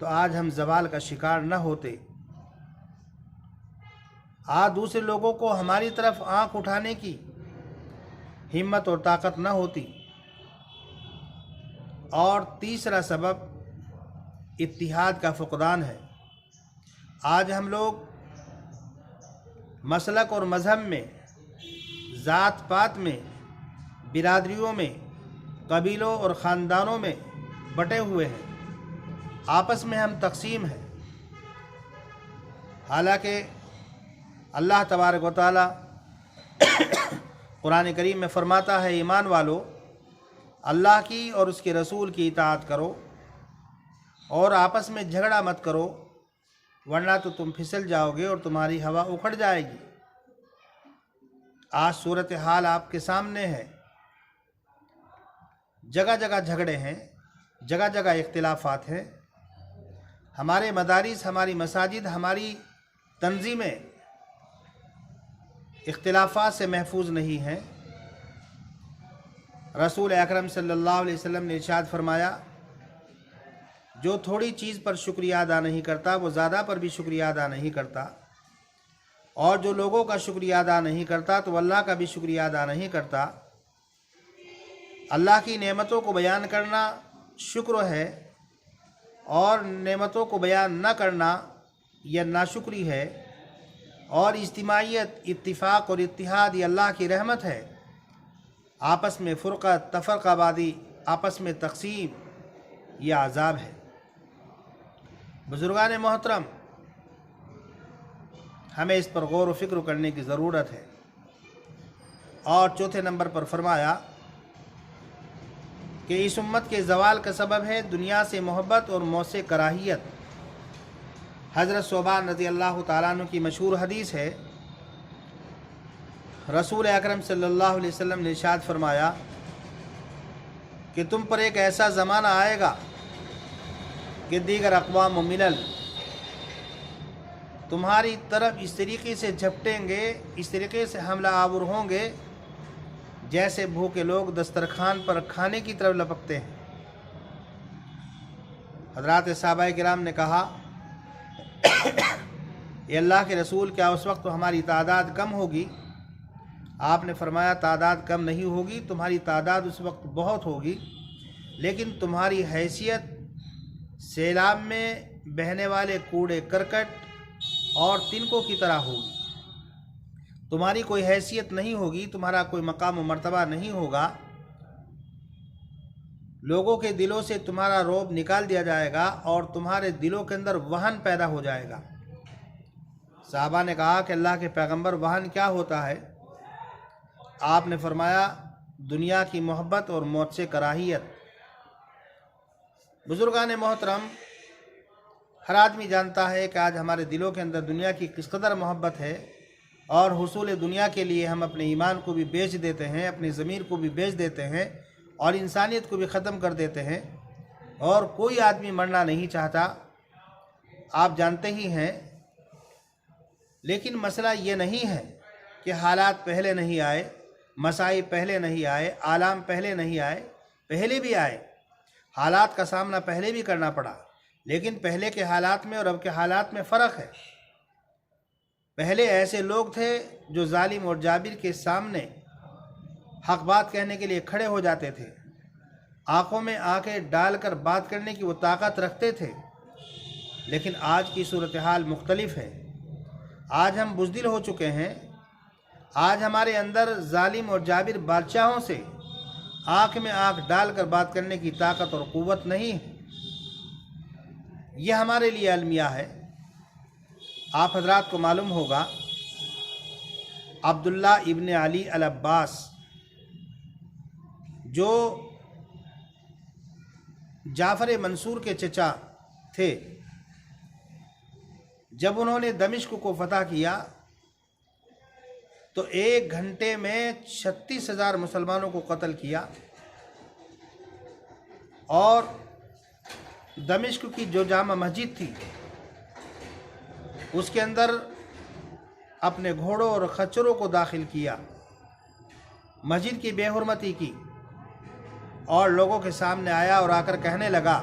تو آج ہم زوال کا شکار نہ ہوتے، آج دوسرے لوگوں کو ہماری طرف آنکھ اٹھانے کی ہمت اور طاقت نہ ہوتی۔ اور تیسرا سبب اتحاد کا فقدان ہے۔ آج ہم لوگ مسلک اور مذہب میں، ذات پات میں، برادریوں میں، قبیلوں اور خاندانوں میں بٹے ہوئے ہیں، آپس میں ہم تقسیم ہیں۔ حالانکہ اللہ تبارک و تعالی قرآن کریم میں فرماتا ہے، ایمان والو اللہ کی اور اس کے رسول کی اطاعت کرو اور آپس میں جھگڑا مت کرو، ورنہ تو تم پھسل جاؤ گے اور تمہاری ہوا اکھڑ جائے گی۔ آج صورتحال آپ کے سامنے ہے، جگہ جگہ جھگڑے ہیں، جگہ جگہ اختلافات ہیں۔ ہمارے مدارس، ہماری مساجد، ہماری تنظیمیں اختلافات سے محفوظ نہیں ہیں۔ رسول اکرم صلی اللہ علیہ وسلم نے ارشاد فرمایا، جو تھوڑی چیز پر شکریہ ادا نہیں کرتا وہ زیادہ پر بھی شکریہ ادا نہیں کرتا، اور جو لوگوں کا شکریہ ادا نہیں کرتا تو اللہ کا بھی شکریہ ادا نہیں کرتا۔ اللہ کی نعمتوں کو بیان کرنا شکر ہے، اور نعمتوں کو بیان نہ کرنا یہ ناشکری ہے۔ اور اجتماعیت، اتفاق اور اتحاد یہ اللہ کی رحمت ہے۔ آپس میں فرقت، تفرقہ بازی، آپس میں تقسیم یہ عذاب ہے۔ بزرگان محترم، ہمیں اس پر غور و فکر کرنے کی ضرورت ہے۔ اور چوتھے نمبر پر فرمایا کہ اس امت کے زوال کا سبب ہے دنیا سے محبت اور موت سے کراہیت۔ حضرت ثوبان رضی اللہ تعالیٰ عنہ کی مشہور حدیث ہے، رسول اکرم صلی اللہ علیہ وسلم نے ارشاد فرمایا کہ تم پر ایک ایسا زمانہ آئے گا کہ دیگر اقوام و ملل تمہاری طرف اس طریقے سے جھپٹیں گے، اس طریقے سے حملہ آور ہوں گے جیسے بھوکے لوگ دسترخوان پر کھانے کی طرف لپکتے ہیں۔ حضرات صحابہ کرام نے کہا، اے اللہ کے رسول، کیا اس وقت ہماری تعداد کم ہوگی؟ آپ نے فرمایا، تعداد کم نہیں ہوگی، تمہاری تعداد اس وقت بہت ہوگی، لیکن تمہاری حیثیت سیلاب میں بہنے والے کوڑے کرکٹ اور تنکوں کی طرح ہوگی۔ تمہاری کوئی حیثیت نہیں ہوگی، تمہارا کوئی مقام و مرتبہ نہیں ہوگا، لوگوں کے دلوں سے تمہارا رعب نکال دیا جائے گا اور تمہارے دلوں کے اندر وہن پیدا ہو جائے گا۔ صحابہ نے کہا کہ اللہ کے پیغمبر، وہن کیا ہوتا ہے؟ آپ نے فرمایا، دنیا کی محبت اور موت سے کراہیت۔ بزرگان محترم، ہر آدمی جانتا ہے کہ آج ہمارے دلوں کے اندر دنیا کی کس قدر محبت ہے، اور حصول دنیا کے لیے ہم اپنے ایمان کو بھی بیچ دیتے ہیں، اپنی ضمیر کو بھی بیچ دیتے ہیں، اور انسانیت کو بھی ختم کر دیتے ہیں، اور کوئی آدمی مرنا نہیں چاہتا، آپ جانتے ہی ہیں۔ لیکن مسئلہ یہ نہیں ہے کہ حالات پہلے نہیں آئے، مسائل پہلے نہیں آئے، آلام پہلے نہیں آئے، پہلے بھی آئے، حالات کا سامنا پہلے بھی کرنا پڑا، لیکن پہلے کے حالات میں اور اب کے حالات میں فرق ہے۔ پہلے ایسے لوگ تھے جو ظالم اور جابر کے سامنے حق بات کہنے کے لیے کھڑے ہو جاتے تھے، آنکھوں میں آنکھیں ڈال کر بات کرنے کی وہ طاقت رکھتے تھے۔ لیکن آج کی صورتحال مختلف ہے۔ آج ہم بزدل ہو چکے ہیں۔ آج ہمارے اندر ظالم اور جابر بادشاہوں سے آنکھ میں آنکھ ڈال کر بات کرنے کی طاقت اور قوت نہیں ہے۔ یہ ہمارے لیے المیہ ہے۔ آپ حضرات کو معلوم ہوگا، عبداللہ ابن علی العباس جو جعفر منصور کے چچا تھے، جب انہوں نے دمشق کو فتح کیا تو 1 گھنٹے میں 36,000 مسلمانوں کو قتل کیا، اور دمشق کی جو جامع مسجد تھی اس کے اندر اپنے گھوڑوں اور خچروں کو داخل کیا، مسجد کی بے حرمتی کی، اور لوگوں کے سامنے آیا اور آ کر کہنے لگا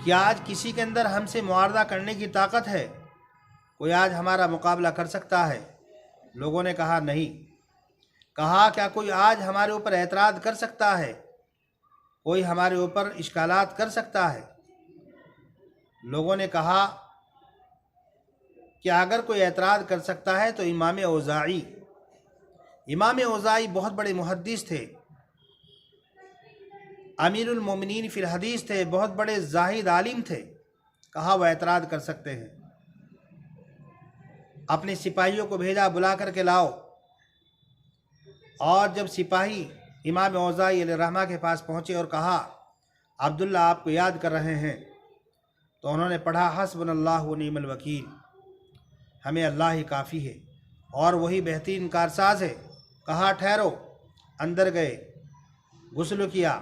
کیا آج کسی کے اندر ہم سے معاہدہ کرنے کی طاقت ہے؟ کوئی آج ہمارا مقابلہ کر سکتا ہے؟ لوگوں نے کہا نہیں۔ کہا کیا کوئی آج ہمارے اوپر اعتراض کر سکتا ہے؟ کوئی ہمارے اوپر اشکالات کر سکتا ہے؟ لوگوں نے کہا کہ اگر کوئی اعتراض کر سکتا ہے تو امام اوزاعی۔ امام اوزاعی بہت بڑے محدث تھے، امیر المومنین فی الحدیث تھے، بہت بڑے زاہد عالم تھے۔ کہا وہ اعتراض کر سکتے ہیں۔ اپنے سپاہیوں کو بھیجا، بلا کر کے لاؤ۔ اور جب سپاہی امام اوزاعی علیہ الرحمہ کے پاس پہنچے اور کہا عبداللہ آپ کو یاد کر رہے ہیں، تو انہوں نے پڑھا حسبنا اللہ و نعم الوکیل، ہمیں اللہ ہی کافی ہے اور وہی بہترین کارساز ہے۔ کہا ٹھہرو۔ اندر گئے، غسل کیا،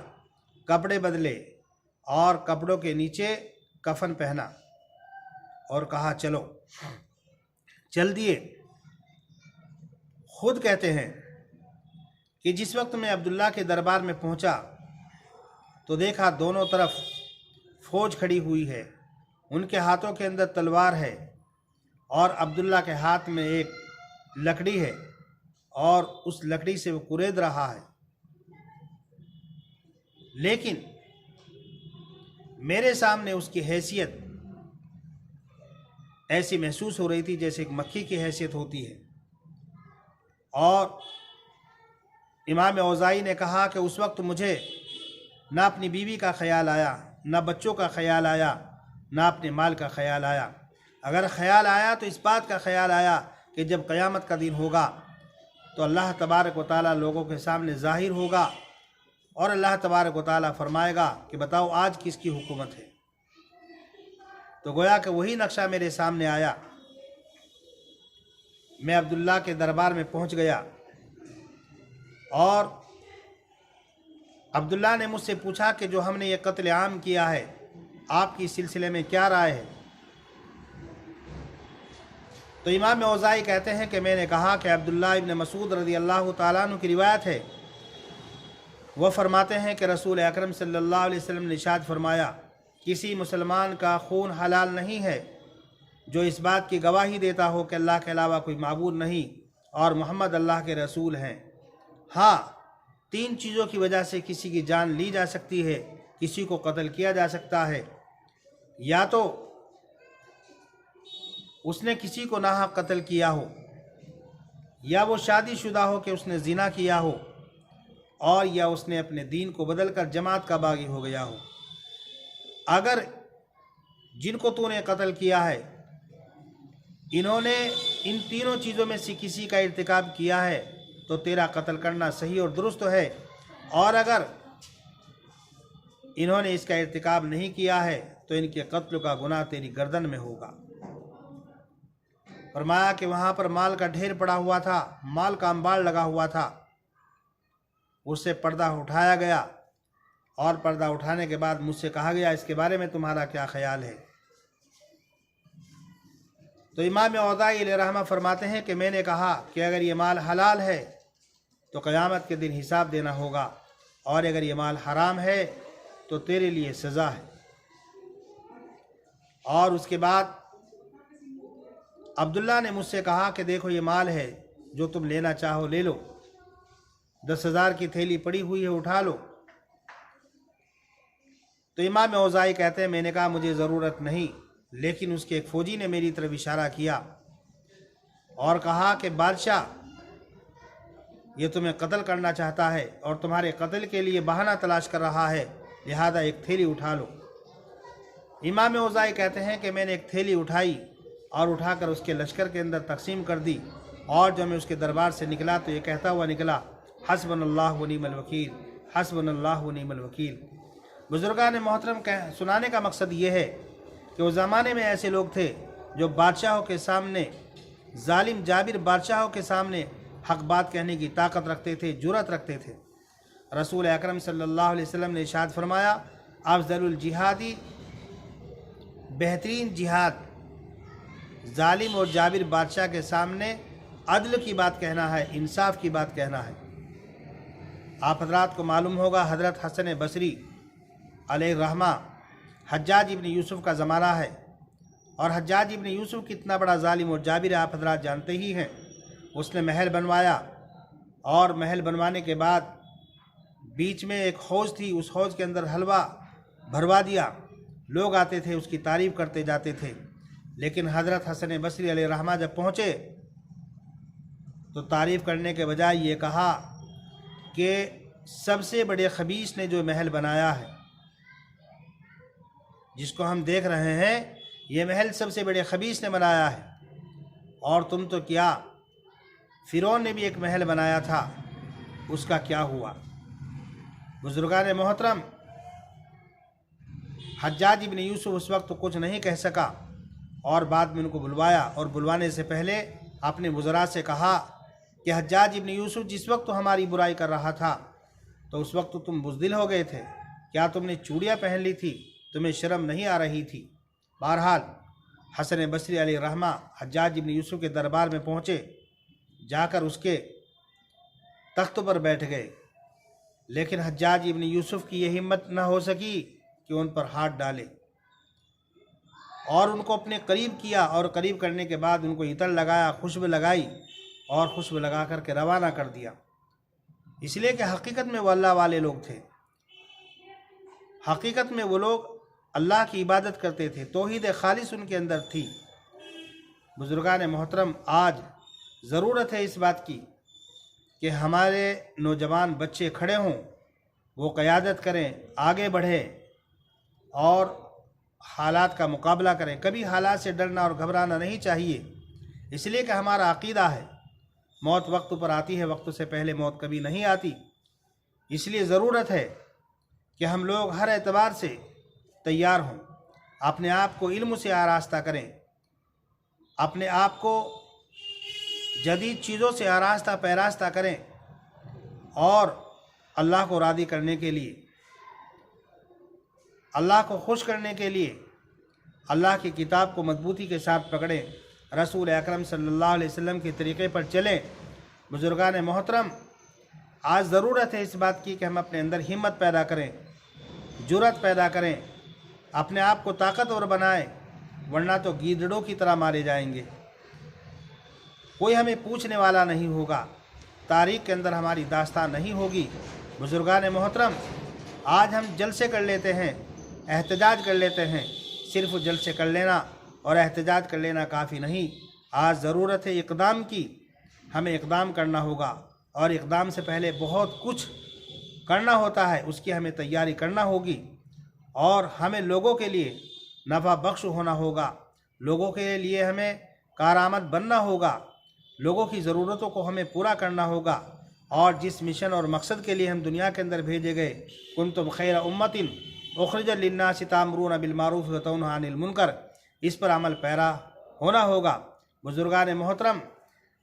کپڑے بدلے اور کپڑوں کے نیچے کفن پہنا اور کہا چلو۔ چل دیے۔ خود کہتے ہیں کہ جس وقت میں عبداللہ کے دربار میں پہنچا تو دیکھا دونوں طرف فوج کھڑی ہوئی ہے، ان کے ہاتھوں کے اندر تلوار ہے اور عبداللہ کے ہاتھ میں ایک لکڑی ہے اور اس لکڑی سے وہ کورید رہا ہے۔ لیکن میرے سامنے اس کی حیثیت ایسی محسوس ہو رہی تھی جیسے ایک مکھی کی حیثیت ہوتی ہے۔ اور امام اوزاعی نے کہا کہ اس وقت مجھے نہ اپنی بیوی کا خیال آیا، نہ بچوں کا خیال آیا، نہ اپنے مال کا خیال آیا۔ اگر خیال آیا تو اس بات کا خیال آیا کہ جب قیامت کا دن ہوگا تو اللہ تبارک و تعالیٰ لوگوں کے سامنے ظاہر ہوگا اور اللہ تبارک و تعالیٰ فرمائے گا کہ بتاؤ آج کس کی حکومت ہے۔ تو گویا کہ وہی نقشہ میرے سامنے آیا۔ میں عبداللہ کے دربار میں پہنچ گیا اور عبداللہ نے مجھ سے پوچھا کہ جو ہم نے یہ قتل عام کیا ہے آپ کی سلسلے میں کیا رائے ہے؟ تو امام اوزاعی کہتے ہیں کہ میں نے کہا کہ عبداللہ ابن مسعود رضی اللہ تعالیٰ عنہ کی روایت ہے، وہ فرماتے ہیں کہ رسول اکرم صلی اللہ علیہ وسلم نے ارشاد فرمایا کسی مسلمان کا خون حلال نہیں ہے جو اس بات کی گواہی دیتا ہو کہ اللہ کے علاوہ کوئی معبود نہیں اور محمد اللہ کے رسول ہیں۔ ہاں، 3 چیزوں کی وجہ سے کسی کی جان لی جا سکتی ہے، کسی کو قتل کیا جا سکتا ہے، یا تو اس نے کسی کو ناحق قتل کیا ہو، یا وہ شادی شدہ ہو کہ اس نے زنا کیا ہو، اور یا اس نے اپنے دین کو بدل کر جماعت کا باغی ہو گیا ہو۔ اگر جن کو تو نے قتل کیا ہے انہوں نے ان تینوں چیزوں میں سے کسی کا ارتکاب کیا ہے تو تیرا قتل کرنا صحیح اور درست ہے، اور اگر انہوں نے اس کا ارتکاب نہیں کیا ہے تو ان کے قتل کا گناہ تیری گردن میں ہوگا۔ فرمایا کہ وہاں پر مال کا ڈھیر پڑا ہوا تھا، مال کا انبار لگا ہوا تھا، اس سے پردہ اٹھایا گیا اور پردہ اٹھانے کے بعد مجھ سے کہا گیا اس کے بارے میں تمہارا کیا خیال ہے؟ تو امام اوزاعی علیہ رحمہ فرماتے ہیں کہ میں نے کہا کہ اگر یہ مال حلال ہے تو قیامت کے دن حساب دینا ہوگا، اور اگر یہ مال حرام ہے تو تیرے لیے سزا ہے۔ اور اس کے بعد عبداللہ نے مجھ سے کہا کہ دیکھو یہ مال ہے، جو تم لینا چاہو لے لو، 10,000 کی تھیلی پڑی ہوئی ہے اٹھا لو۔ تو امام اوزاعی کہتے ہیں میں نے کہا مجھے ضرورت نہیں، لیکن اس کے ایک فوجی نے میری طرف اشارہ کیا اور کہا کہ بادشاہ یہ تمہیں قتل کرنا چاہتا ہے اور تمہارے قتل کے لیے بہانہ تلاش کر رہا ہے، لہذا ایک تھیلی اٹھا لو۔ امام اوزاعی کہتے ہیں کہ میں نے ایک تھیلی اٹھائی اور اٹھا کر اس کے لشکر کے اندر تقسیم کر دی، اور جب میں اس کے دربار سے نکلا تو یہ کہتا ہوا نکلا حسبنا اللہ و نعم الوکیل، حسبنا اللہ و نعم الوکیل۔ بزرگان محترم سنانے کا مقصد یہ ہے کہ اس زمانے میں ایسے لوگ تھے جو بادشاہوں کے سامنے، ظالم جابر بادشاہوں کے سامنے حق بات کہنے کی طاقت رکھتے تھے، جرأت رکھتے تھے۔ رسول اکرم صلی اللہ علیہ وسلم نے ارشاد فرمایا افضل الجہادی، بہترین جہاد ظالم اور جابر بادشاہ کے سامنے عدل کی بات کہنا ہے، انصاف کی بات کہنا ہے۔ آپ حضرات کو معلوم ہوگا حضرت حسن بصری علیہ الرحمہ حجاج ابن یوسف کا زمانہ ہے، اور حجاج ابن یوسف کتنا بڑا ظالم و جابر ہے آپ حضرات جانتے ہی ہیں۔ اس نے محل بنوایا، اور محل بنوانے کے بعد بیچ میں ایک حوض تھی، اس حوض کے اندر حلوہ بھروا دیا۔ لوگ آتے تھے، اس کی تعریف کرتے جاتے تھے، لیکن حضرت حسن بصری علیہ الرحمہ جب پہنچے تو تعریف کرنے کے بجائے یہ کہا کہ سب سے بڑے خبیث نے جو محل بنایا ہے، جس کو ہم دیکھ رہے ہیں، یہ محل سب سے بڑے خبیث نے بنایا ہے، اور تم تو کیا، فرعون نے بھی ایک محل بنایا تھا، اس کا کیا ہوا؟ بزرگان محترم، حجاج ابن یوسف اس وقت تو کچھ نہیں کہہ سکا، اور بعد میں ان کو بلوایا، اور بلوانے سے پہلے اپنے وزراء سے کہا کہ حجاج ابن یوسف جس وقت تو ہماری برائی کر رہا تھا تو اس وقت تو تم بزدل ہو گئے تھے، کیا تم نے چوڑیاں پہن لی تھی؟ تمہیں شرم نہیں آ رہی تھی؟ بہرحال حسن بصری علیہ الرحمہ حجاج ابن یوسف کے دربار میں پہنچے، جا کر اس کے تخت پر بیٹھ گئے، لیکن حجاج ابن یوسف کی یہ ہمت نہ ہو سکی کہ ان پر ہاتھ ڈالے، اور ان کو اپنے قریب کیا، اور قریب کرنے کے بعد ان کو عطر لگایا، خوشبو لگائی، اور خوشبو لگا کر کے روانہ کر دیا، اس لیے کہ حقیقت میں وہ اللہ والے لوگ تھے، حقیقت میں وہ لوگ اللہ کی عبادت کرتے تھے، توحید خالص ان کے اندر تھی۔ بزرگان محترم، آج ضرورت ہے اس بات کی کہ ہمارے نوجوان بچے کھڑے ہوں، وہ قیادت کریں، آگے بڑھیں، اور حالات کا مقابلہ کریں۔ کبھی حالات سے ڈرنا اور گھبرانا نہیں چاہیے، اس لیے کہ ہمارا عقیدہ ہے موت وقت پر آتی ہے، وقت سے پہلے موت کبھی نہیں آتی۔ اس لیے ضرورت ہے کہ ہم لوگ ہر اعتبار سے تیار ہوں، اپنے آپ کو علم سے آراستہ کریں، اپنے آپ کو جدید چیزوں سے آراستہ پیراستہ کریں، اور اللہ کو راضی کرنے کے لیے، اللہ کو خوش کرنے کے لیے اللہ کی کتاب کو مضبوطی کے ساتھ پکڑیں، رسول اکرم صلی اللہ علیہ وسلم کے طریقے پر چلیں۔ بزرگان محترم، آج ضرورت ہے اس بات کی کہ ہم اپنے اندر ہمت پیدا کریں، جرأت پیدا کریں، اپنے آپ کو طاقتور بنائیں، ورنہ تو گیدڑوں کی طرح مارے جائیں گے، کوئی ہمیں پوچھنے والا نہیں ہوگا، تاریخ کے اندر ہماری داستان نہیں ہوگی۔ بزرگان محترم، آج ہم جلسے کر لیتے ہیں، احتجاج کر لیتے ہیں، صرف جلسے کر لینا اور احتجاج کر لینا کافی نہیں، آج ضرورت ہے اقدام کی، ہمیں اقدام کرنا ہوگا، اور اقدام سے پہلے بہت کچھ کرنا ہوتا ہے، اس کی ہمیں تیاری کرنا ہوگی، اور ہمیں لوگوں کے لیے نفع بخش ہونا ہوگا، لوگوں کے لیے ہمیں کارآمد بننا ہوگا، لوگوں کی ضرورتوں کو ہمیں پورا کرنا ہوگا، اور جس مشن اور مقصد کے لیے ہم دنیا کے اندر بھیجے گئے، کنتم خیر امۃ اخرجت للناس تأمرون بالمعروف وتنہون عن المنکر، اس پر عمل پیرا ہونا ہوگا۔ بزرگان محترم،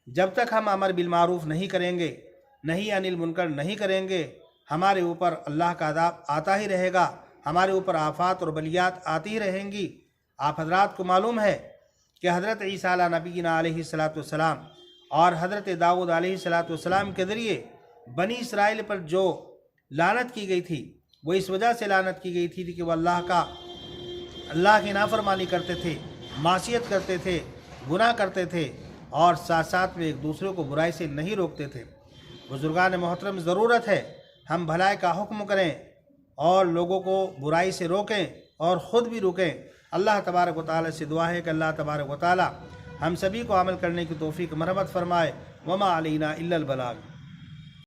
جب تک ہم امر بالمعروف نہیں کریں گے، نہیں عن المنکر نہیں کریں گے، ہمارے اوپر اللہ کا عذاب آتا ہی رہے گا، ہمارے اوپر آفات اور بلیات آتی ہی رہیں گی۔ آپ حضرات کو معلوم ہے کہ حضرت عیسیٰ علیہ نبینا علیہ السلام اور حضرت داؤد علیہ السلام کے ذریعے بنی اسرائیل پر جو لعنت کی گئی تھی، وہ اس وجہ سے لعنت کی گئی تھی کہ وہ اللہ کی نافرمانی کرتے تھے، معصیت کرتے تھے، گناہ کرتے تھے، اور ساتھ ساتھ میں ایک دوسرے کو برائی سے نہیں روکتے تھے۔ بزرگان محترم، ضرورت ہے ہم بھلائی کا حکم کریں اور لوگوں کو برائی سے روکیں اور خود بھی رکیں۔ اللہ تبارک و تعالی سے دعا ہے کہ اللہ تبارک و تعالی ہم سبھی کو عمل کرنے کی توفیق مرحمت فرمائے۔ وما علینا الا البلاغ۔